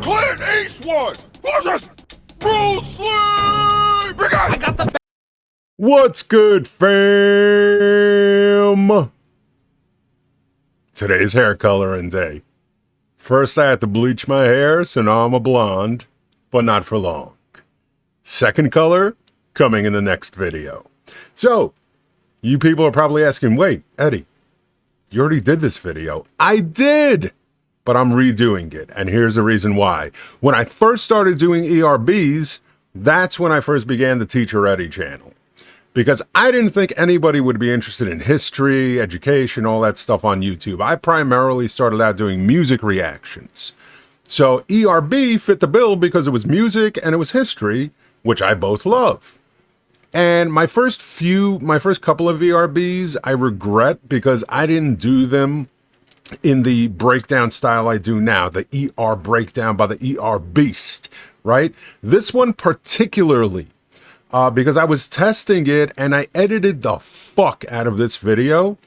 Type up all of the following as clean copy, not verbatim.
Clint Eastwood versus Bruce Lee! Begin! I got the... What's good, fam? Today's hair coloring day. First, I had to bleach my hair, so now I'm a blonde, but not for long. Second color, coming in the next video. So, you people are probably asking, wait, Eddie, you already did this video. I did! But I'm redoing it, and here's the reason why. When I first started doing ERBs, that's when I first began the Teacher Eddie channel. Because I didn't think anybody would be interested in history, education, all that stuff on YouTube. I primarily started out doing music reactions. So ERB fit the bill because it was music and it was history, which I both love. And my first couple of ERBs, I regret because I didn't do them in the breakdown style I do now, the ER breakdown by the ER Beast, right? This one particularly, because I was testing it and I edited the fuck out of this video.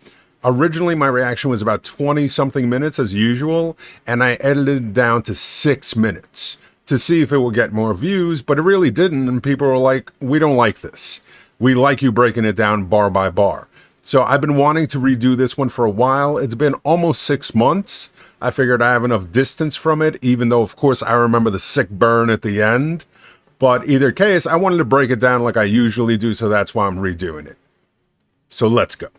Originally, my reaction was about 20 something minutes as usual, and I edited it down to 6 minutes to see if it would get more views, but it really didn't, and people were like, we don't like this. We like you breaking it down bar by bar. So I've been wanting to redo this one for a while. It's been almost 6 months. I figured I have enough distance from it, even though, of course, I remember the sick burn at the end. But either case, I wanted to break it down like I usually do, so that's why I'm redoing it. So let's go.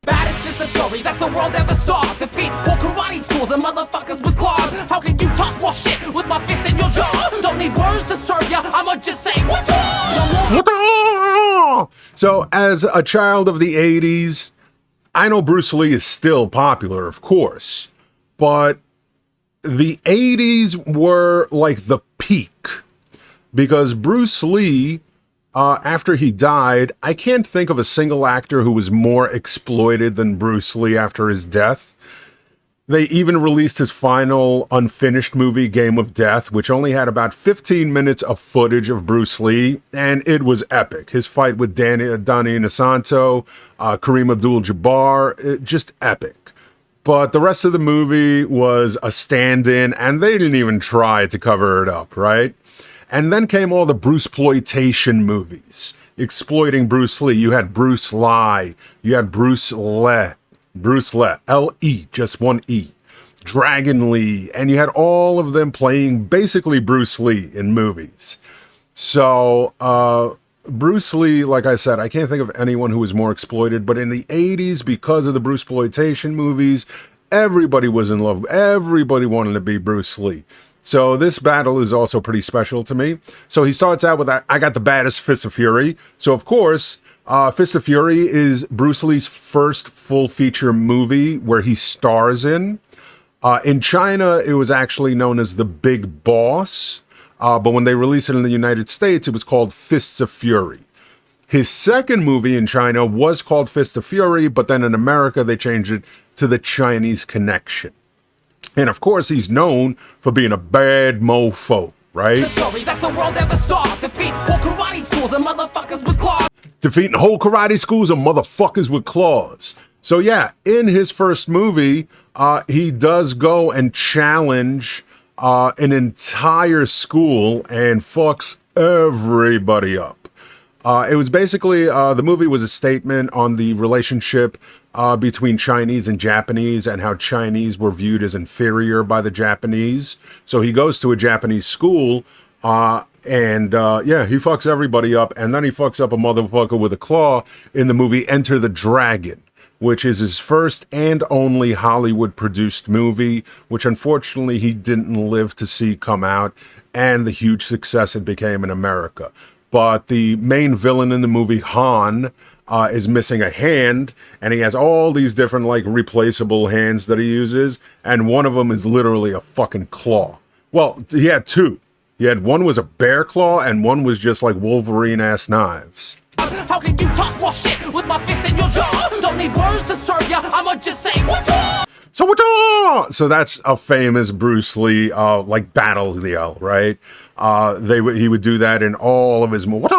Baddest fist of fury that the world ever saw. Defeat whole karate schools and motherfuckers with claws. How can you talk more shit with my fist in your jaw? Don't need words to serve ya, I'ma just say what's wrong? So as a child of the 80s, I know Bruce Lee is still popular, of course, but the 80s were like the peak, because Bruce Lee, after he died, I can't think of a single actor who was more exploited than Bruce Lee after his death. They even released his final unfinished movie, Game of Death, which only had about 15 minutes of footage of Bruce Lee, and it was epic. His fight with Donnie Inosanto, Kareem Abdul-Jabbar, just epic. But the rest of the movie was a stand-in, and they didn't even try to cover it up, right? And then came all the Bruceploitation movies, exploiting Bruce Lee. You had Bruce Lee, you had Bruce Lee, L-E, just one E, Dragon Lee, and you had all of them playing basically Bruce Lee in movies. So, Bruce Lee, like I said, I can't think of anyone who was more exploited, but in the 80s, because of the Bruceploitation movies, everybody was in love. Everybody wanted to be Bruce Lee. So this battle is also pretty special to me. So he starts out with, I got the baddest Fist of Fury. So of course, Fist of Fury is Bruce Lee's first full feature movie where he stars in. In China, it was actually known as The Big Boss. But when they released it in the United States, it was called Fists of Fury. His second movie in China was called Fist of Fury, but then in America, they changed it to The Chinese Connection. And of course, he's known for being a bad mofo, right? The fury that the world ever saw. Defeat whole karate schools and motherfuckers with claws. Defeating whole karate schools and motherfuckers with claws. So yeah, in his first movie, he does go and challenge an entire school and fucks everybody up. It was basically, the movie was a statement on the relationship between Chinese and Japanese and how Chinese were viewed as inferior by the Japanese. So he goes to a Japanese school yeah, he fucks everybody up, and then he fucks up a motherfucker with a claw in the movie Enter the Dragon, which is his first and only Hollywood-produced movie, which unfortunately he didn't live to see come out, and the huge success it became in America. But the main villain in the movie, Han, is missing a hand, and he has all these different, like, replaceable hands that he uses, and one of them is literally a fucking claw. Well, he had two. He had one was a bear claw, and one was just like Wolverine-ass knives. How can you talk more shit with my fist in your jaw? Don't need words to serve ya, I'ma just say what's wrong? So what's wrong? So that's a famous Bruce Lee, like battle yell, right? He would do that in all of his movies.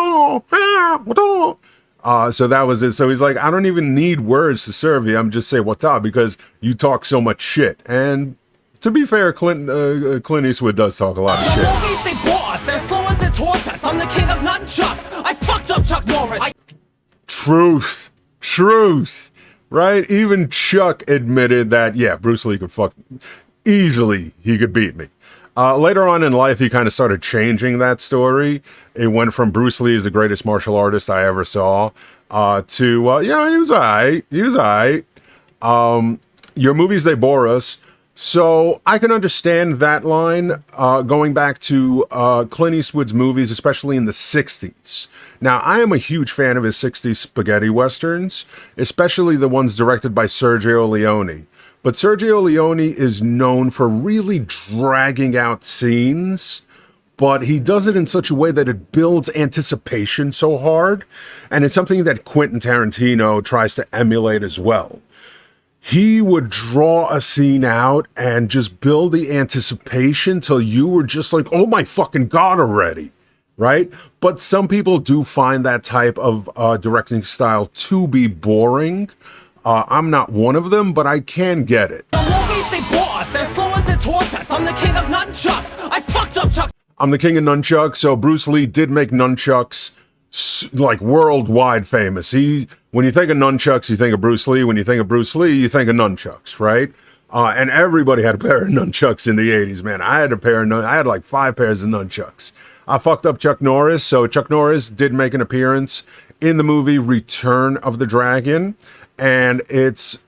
So that was it. So he's like, I don't even need words to serve you. I'm just say what's up because you talk so much shit. And to be fair, Clint Eastwood does talk a lot of shit. Movies, they bore us. They're slow as a tortoise. I'm the king of nunchucks. I fucked up Chuck Norris. Truth. Right? Even Chuck admitted that, yeah, Bruce Lee could easily, he could beat me. Later on in life, he kind of started changing that story. It went from Bruce Lee is the greatest martial artist I ever saw to, he was all right. Your movies, they bore us. So I can understand that line going back to Clint Eastwood's movies, especially in the 60s. Now, I am a huge fan of his 60s spaghetti westerns, especially the ones directed by Sergio Leone. But Sergio Leone is known for really dragging out scenes, but he does it in such a way that it builds anticipation so hard. And it's something that Quentin Tarantino tries to emulate as well. He would draw a scene out and just build the anticipation till you were just like, oh my fucking God already, right? But some people do find that type of directing style to be boring. I'm not one of them, but I can get it. The movies, they bore us. They're slow as a tortoise. I'm the king of nunchucks. I fucked up Chuck. I'm the king of nunchucks, so Bruce Lee did make nunchucks like worldwide famous. When you think of nunchucks, you think of Bruce Lee. When you think of Bruce Lee, you think of nunchucks, right? And everybody had a pair of nunchucks in the 80s, man. I had like 5 pairs of nunchucks. I fucked up Chuck Norris, so Chuck Norris did make an appearance in the movie Return of the Dragon, and it's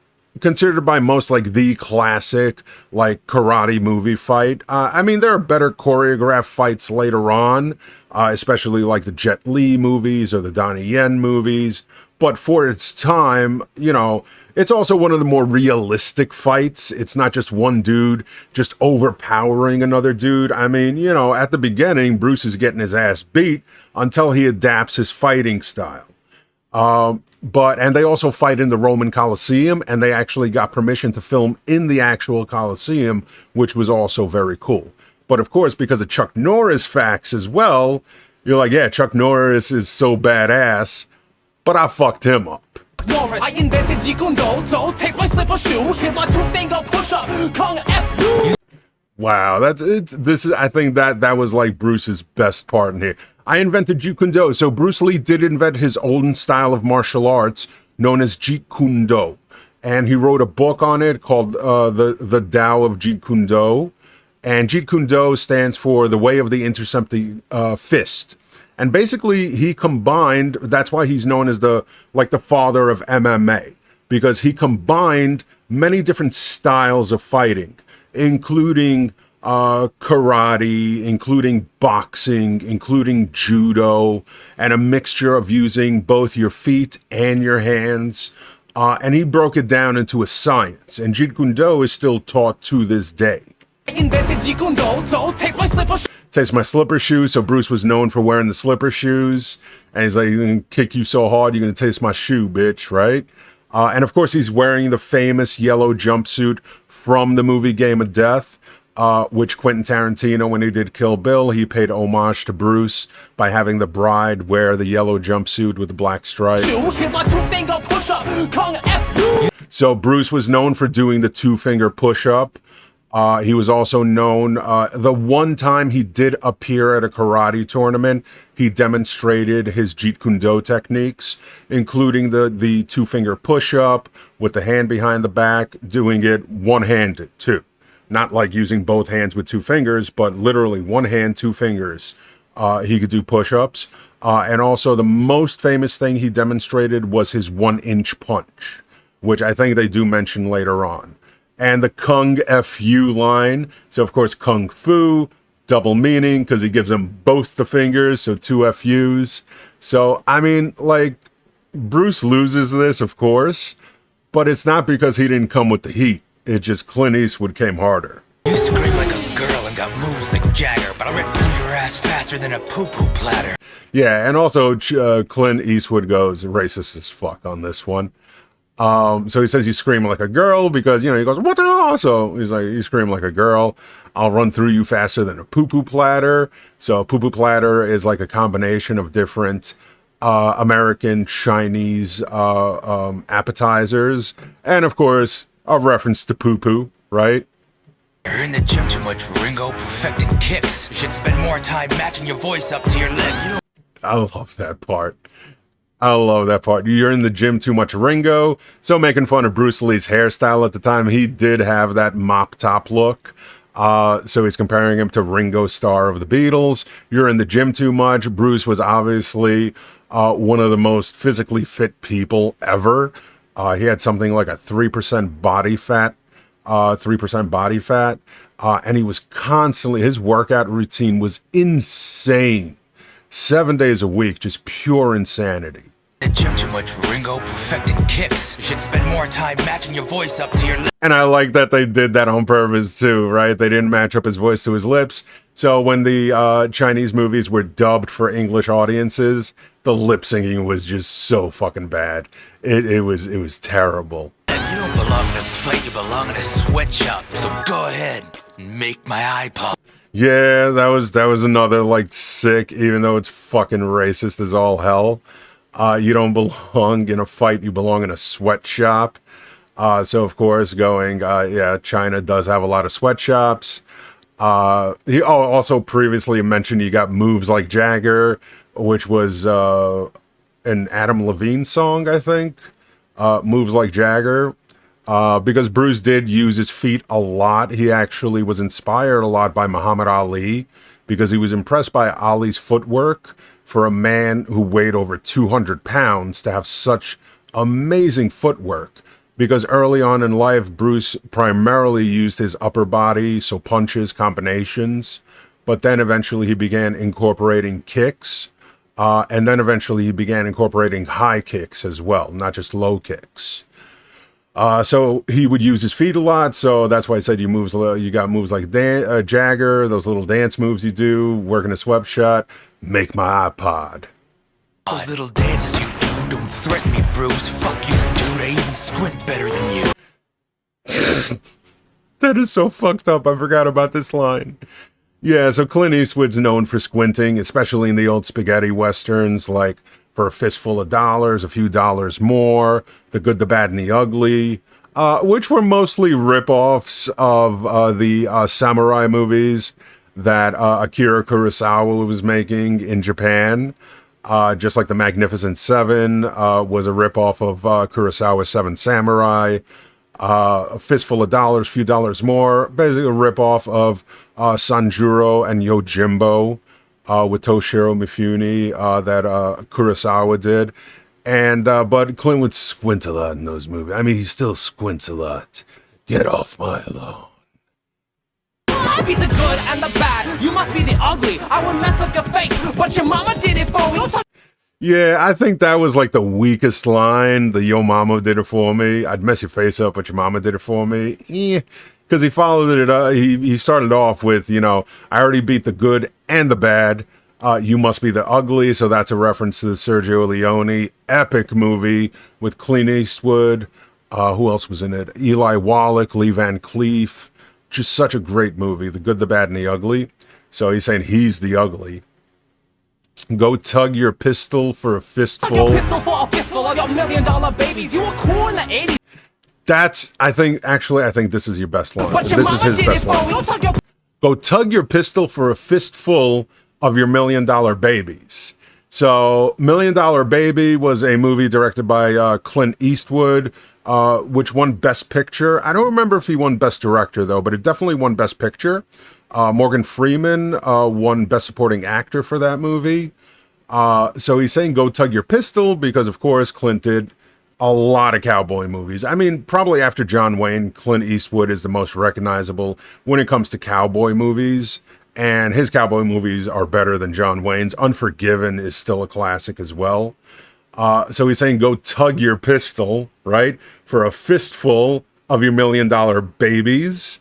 considered by most like the classic like karate movie fight. I mean, there are better choreographed fights later on, especially like the Jet Li movies or the Donnie Yen movies. But for its time, it's also one of the more realistic fights. It's not just one dude just overpowering another dude. I mean, at the beginning, Bruce is getting his ass beat until he adapts his fighting style. And they also fight in the Roman Colosseum, and they actually got permission to film in the actual Colosseum, which was also very cool. But of course, because of Chuck Norris facts as well, you're like, yeah, Chuck Norris is so badass, but I fucked him up. Norris. I invented Jeet Kune Do, so take my slipper shoe, hit my 2-finger push-up, Kung F you. Wow, I think that was like Bruce's best part in here. I invented Jeet Kune Do. So Bruce Lee did invent his own style of martial arts known as Jeet Kune Do. And he wrote a book on it called the Tao of Jeet Kune Do. And Jeet Kune Do stands for the way of the intercepting fist. And basically he combined, that's why he's known as the father of MMA, because he combined many different styles of fighting, including karate, including boxing, including judo, and a mixture of using both your feet and your hands. And he broke it down into a science. And Jeet Kune Do is still taught to this day. I invented Jeet Kune Do, so taste my slipper shoe. Taste my slipper shoes. So Bruce was known for wearing the slipper shoes. And he's like, I'm going to kick you so hard, you're going to taste my shoe, bitch, right? And of course, he's wearing the famous yellow jumpsuit from the movie Game of Death, which Quentin Tarantino, when he did Kill Bill, he paid homage to Bruce by having the bride wear the yellow jumpsuit with the black stripe. So Bruce was known for doing the 2-finger push-up. He was also known, the one time he did appear at a karate tournament, he demonstrated his Jeet Kune Do techniques, including the 2-finger push-up with the hand behind the back, doing it one-handed too. Not like using both hands with 2 fingers, but literally 1 hand, 2 fingers. He could do push-ups. And also the most famous thing he demonstrated was his 1-inch punch, which I think they do mention later on. And the Kung Fu line. So, of course, Kung Fu, double meaning, because he gives them both the fingers, so 2 FUs. So, I mean, like, Bruce loses this, of course, but it's not because he didn't come with the heat. It just Clint Eastwood came harder. You scream like a girl and got moves like Jagger, but I'm gonna poo your ass faster than a poo-poo platter. Yeah, and also Clint Eastwood goes racist as fuck on this one. So he says you scream like a girl because, he goes, what the? So he's like, you scream like a girl. I'll run through you faster than a poo-poo platter. So a poo-poo platter is like a combination of different American Chinese appetizers, and of course a reference to poo-poo, right? You're in the gym too much, Ringo, perfecting kicks. You should spend more time matching your voice up to your lips. I love that part. I love that part. You're in the gym too much, Ringo. So making fun of Bruce Lee's hairstyle at the time, he did have that mop top look. So he's comparing him to Ringo Starr of the Beatles. You're in the gym too much. Bruce was obviously one of the most physically fit people ever. He had something like a 3% body fat, and he was constantly, his workout routine was insane. 7 days a week, just pure insanity. In the gym too much, Ringo, perfecting kicks. You should spend more time matching your voice up to your lips. And I like that they did that on purpose too, right? They didn't match up his voice to his lips. So when the Chinese movies were dubbed for English audiences, the lip syncing was just so fucking bad. It was terrible. You don't belong in a fight, you belong in a sweatshop. So go ahead and make my eye pop. Yeah, that was another like sick, even though it's fucking racist as all hell. You don't belong in a fight, you belong in a sweatshop. So of course China does have a lot of sweatshops. He also previously mentioned you got Moves Like Jagger, which was an Adam Levine song, I think. Moves Like Jagger. Because Bruce did use his feet a lot. He actually was inspired a lot by Muhammad Ali because he was impressed by Ali's footwork for a man who weighed over 200 pounds to have such amazing footwork. Because early on in life, Bruce primarily used his upper body, so punches, combinations. But then eventually he began incorporating kicks. And then eventually he began incorporating high kicks as well, not just low kicks. So he would use his feet a lot. So that's why I said you got moves like Jagger, those little dance moves you do, working a sweatshop, make my iPod. Those little dances you do don't threaten me, Bruce. Fuck you, dude. I even squint better than you. That is so fucked up. I forgot about this line. Yeah, so Clint Eastwood's known for squinting, especially in the old spaghetti westerns, like For a Fistful of Dollars, A Few Dollars More, The Good, the Bad, and the Ugly, which were mostly rip-offs of the samurai movies that Akira Kurosawa was making in Japan. Just like The Magnificent Seven was a rip-off of Kurosawa's Seven Samurai. A Fistful of Dollars, Few Dollars More, basically a rip-off of Sanjuro and Yojimbo with Toshiro Mifune that Kurosawa did. And but Clint would squint a lot in those movies. I mean, he still squints a lot. Get off my lawn. I be the good and the bad. You must be the ugly. I would mess up your face, but your mama did it for me. Yeah, I think that was like the weakest line. The Yo Mama did it for me. I'd mess your face up, but your mama did it for me. Because he followed it up. He started off with, I already beat the good and the bad. You must be the ugly. So that's a reference to the Sergio Leone epic movie with Clint Eastwood. Who else was in it? Eli Wallach, Lee Van Cleef. Just such a great movie. The Good, the Bad, and the Ugly. So he's saying he's the ugly. Go tug your pistol for a fistful. Your pistol for a fistful of your $1 million babies. You were cool in the 80s. I think this is your best line. But your This is mama his did it best for line. me. Go tug your pistol for a fistful of your $1 million babies. So, $1 Million Baby was a movie directed by Clint Eastwood, which won Best Picture. I don't remember if he won Best Director, though, but it definitely won Best Picture. Morgan Freeman won Best Supporting Actor for that movie. So he's saying go tug your pistol because, of course, Clint did a lot of cowboy movies. I mean, probably after John Wayne, Clint Eastwood is the most recognizable when it comes to cowboy movies. And his cowboy movies are better than John Wayne's. Unforgiven is still a classic as well. So he's saying go tug your pistol, right, for a fistful of your $1 million babies.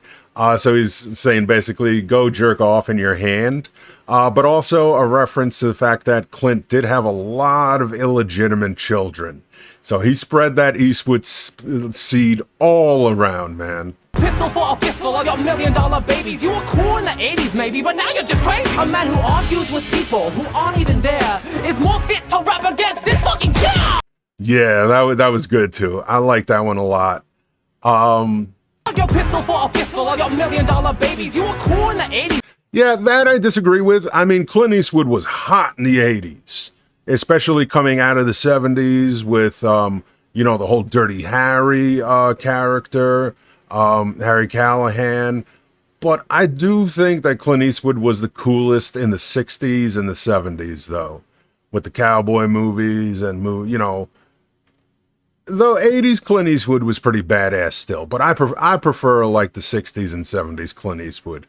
So he's saying basically go jerk off in your hand. But also a reference to the fact that Clint did have a lot of illegitimate children. So he spread that Eastwood seed all around, man. Pistol pistol for a fistful of your $1 million babies. You were cool in the 80s maybe, but now you're just crazy. A man who argues with people who aren't even there is more fit to rap against this fucking chair. Yeah, that was good too. I like that one a lot. Your pistol for a fistful of your $1 million babies. You were cool in the 80s. Yeah, that I disagree with. I mean, Clint Eastwood was hot in the 80s, especially coming out of the 70s with, the whole Dirty Harry character, Harry Callahan. But I do think that Clint Eastwood was the coolest in the 60s and the 70s, though, with the cowboy movies and, the 80s Clint Eastwood was pretty badass still, but I prefer like the 60s and 70s Clint Eastwood.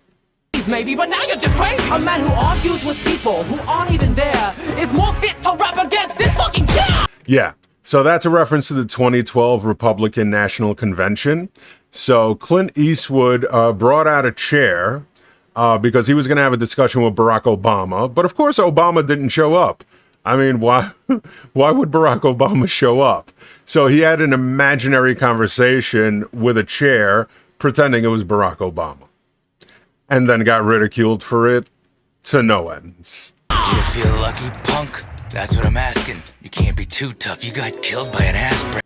Maybe, but now you're just crazy. A man who argues with people who aren't even there is more fit to rap against this fucking chair. Yeah, so that's a reference to the 2012 Republican National Convention. So Clint Eastwood brought out a chair because he was going to have a discussion with Barack Obama, but of course Obama didn't show up. I mean, why would Barack Obama show up? So he had an imaginary conversation with a chair pretending it was Barack Obama. And then got ridiculed for it to no ends. Do you feel lucky, punk? That's what I'm asking. You can't be too tough. You got killed by an aspirin.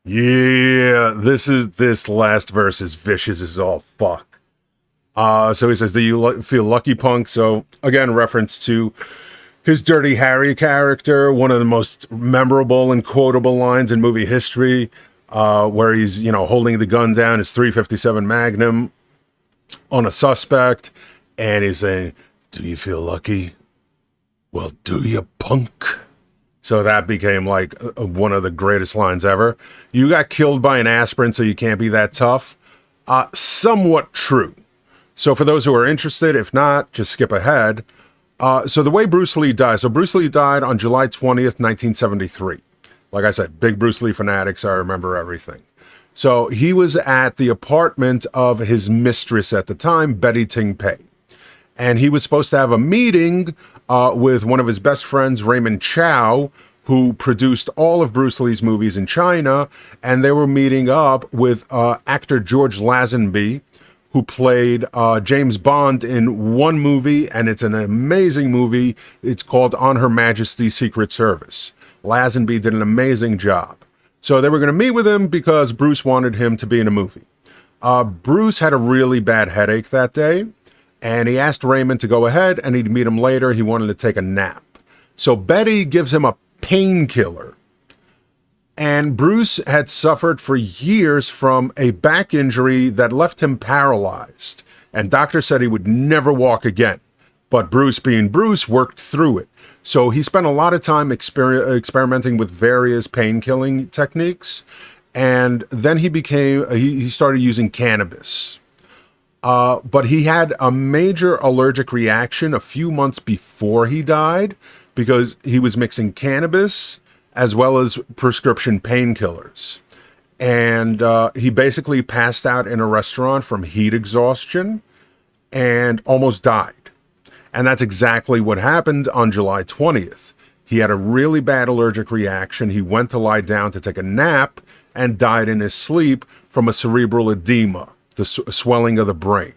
Yeah, this last verse is vicious as all fuck. So he says, do you feel lucky, punk? So again, reference to his Dirty Harry character, one of the most memorable and quotable lines in movie history, where he's, holding the gun down, his .357 Magnum, on a suspect, and he's saying, do you feel lucky? Well, do you, punk? So that became like one of the greatest lines ever. You got killed by an aspirin, so you can't be that tough. Somewhat true. So for those who are interested, if not, just skip ahead. So the way Bruce Lee died. So Bruce Lee died on July 20th, 1973. Like I said, big Bruce Lee fanatics. I remember everything. So he was at the apartment of his mistress at the time, Betty Ting Pei. And he was supposed to have a meeting with one of his best friends, Raymond Chow, who produced all of Bruce Lee's movies in China. And they were meeting up with actor George Lazenby, who played James Bond in one movie. And it's an amazing movie. It's called On Her Majesty's Secret Service. Lazenby did an amazing job. So they were going to meet with him because Bruce wanted him to be in a movie. Bruce had a really bad headache that day, and he asked Raymond to go ahead, and he'd meet him later. He wanted to take a nap. So Betty gives him a painkiller. And Bruce had suffered for years from a back injury that left him paralyzed. And doctors said he would never walk again. But Bruce, being Bruce, worked through it. So he spent a lot of time experimenting with various pain-killing techniques. And then he started using cannabis. But he had a major allergic reaction a few months before he died because he was mixing cannabis as well as prescription painkillers. And he basically passed out in a restaurant from heat exhaustion and almost died. And that's exactly what happened on July 20th. He had a really bad allergic reaction. He went to lie down to take a nap and died in his sleep from a cerebral edema, the swelling of the brain,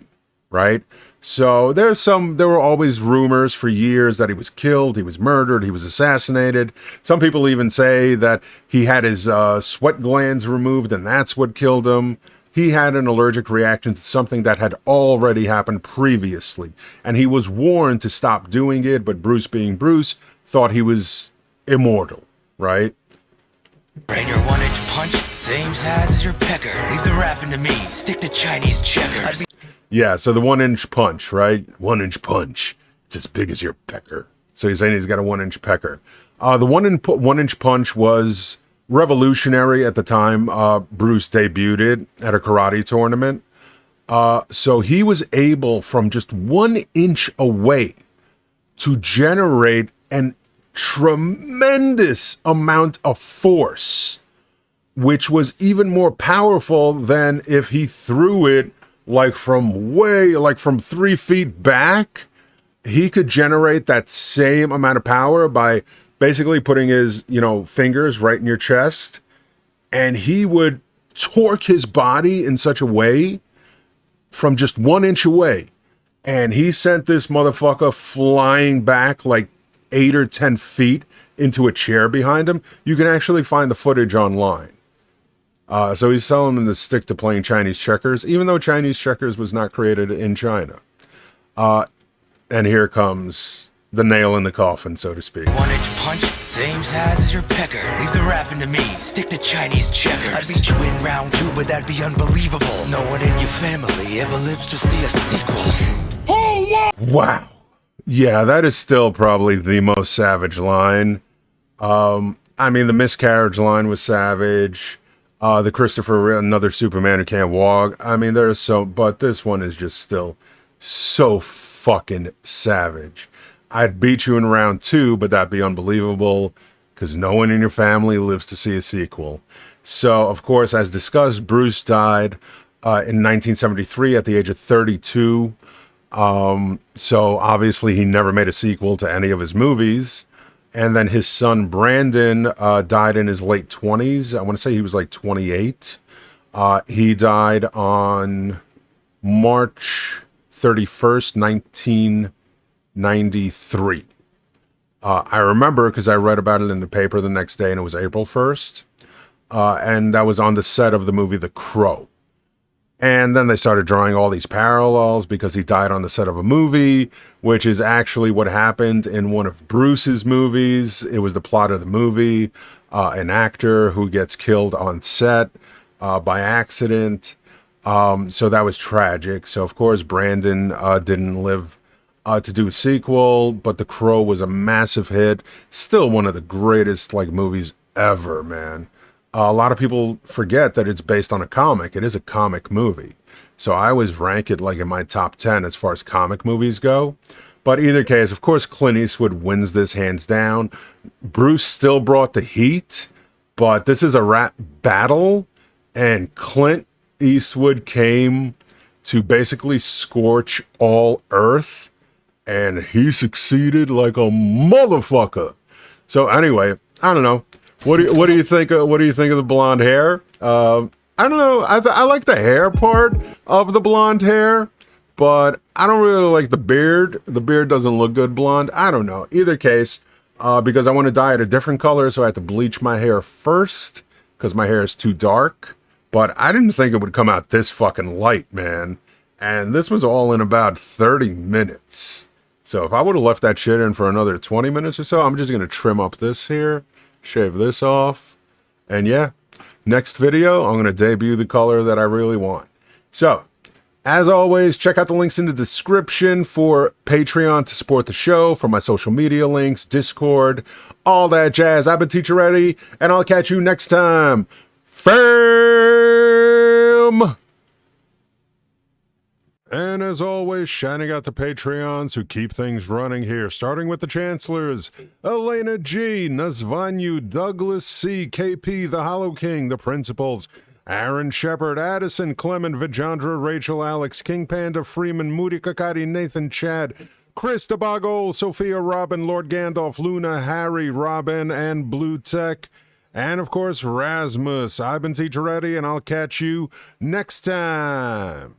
right? So there were always rumors for years that he was killed, he was murdered, he was assassinated. Some people even say that he had his sweat glands removed and that's what killed him. He had an allergic reaction to something that had already happened previously. And he was warned to stop doing it, but Bruce, being Bruce, thought he was immortal, right? And your 1-inch punch, same size as your pecker. Leave the rapping to me, stick to Chinese checkers. Yeah, so the 1-inch punch, right? 1-inch punch. It's as big as your pecker. So he's saying he's got a 1-inch pecker. The 1-inch punch was revolutionary at the time Bruce debuted it at a karate tournament. So he was able, from just 1 inch away, to generate an tremendous amount of force, which was even more powerful than if he threw it from 3 feet back. He could generate that same amount of power by basically putting his, fingers right in your chest, and he would torque his body in such a way from just 1 inch away. And he sent this motherfucker flying back like 8 or 10 feet into a chair behind him. You can actually find the footage online. So he's telling them to stick to playing Chinese checkers, even though Chinese checkers was not created in China. And here comes the nail in the coffin, so to speak. 1-inch punch, same size as your pecker. Leave the rapping to me, stick to Chinese checkers. I'd beat you in round 2, but that'd be unbelievable. No one in your family ever lives to see a sequel. Wow. Yeah, that is still probably the most savage line. I mean, the miscarriage line was savage. The Christopher, another Superman who can't walk. I mean, there's so, but this one is just still so fucking savage. I'd beat you in round 2, but that'd be unbelievable because no one in your family lives to see a sequel. So, of course, as discussed, Bruce died in 1973 at the age of 32. So obviously he never made a sequel to any of his movies. And then his son Brandon died in his late 20s. I want to say he was like 28. He died on March 31st, 1993. I remember because I read about it in the paper the next day, and it was April 1st. And that was on the set of the movie The Crow. And then they started drawing all these parallels because he died on the set of a movie, which is actually what happened in one of Bruce's movies. It was the plot of the movie, an actor who gets killed on set by accident. So that was tragic. So, of course, Brandon didn't live to do a sequel, but The Crow was a massive hit. Still one of the greatest movies ever, man. A lot of people forget that it's based on a comic. It is a comic movie. So I always rank it in my top 10 as far as comic movies go. But either case, of course, Clint Eastwood wins this hands down. Bruce still brought the heat, but this is a rap battle. And Clint Eastwood came to basically scorch all Earth. And he succeeded like a motherfucker. So anyway, I don't know. What do you think? What do you think of the blonde hair? I don't know. I like the hair part of the blonde hair, but I don't really like the beard. The beard doesn't look good blonde. I don't know. Either case, because I want to dye it a different color, so I have to bleach my hair first because my hair is too dark. But I didn't think it would come out this fucking light, man. And this was all in about 30 minutes. So if I would have left that shit in for another 20 minutes or so, I'm just gonna trim up this here. Shave this off, and yeah, next video I'm going to debut the color that I really want. So as always, check out the links in the description for Patreon to support the show, for my social media links, Discord, all that jazz. I've been Teacher Ready, and I'll catch you next time. Fam! And as always, shining out the Patreons who keep things running here, starting with the Chancellors, Elena G, Nazvanyu, Douglas C, KP, the Hollow King, the Principals, Aaron Shepard, Addison, Clement, Vijandra, Rachel, Alex, King Panda, Freeman, Moody Kakati, Nathan, Chad, Chris Debago, Sophia, Robin, Lord Gandalf, Luna, Harry, Robin, and Blue Tech, and of course, Rasmus. I've been Teacher Ready, and I'll catch you next time.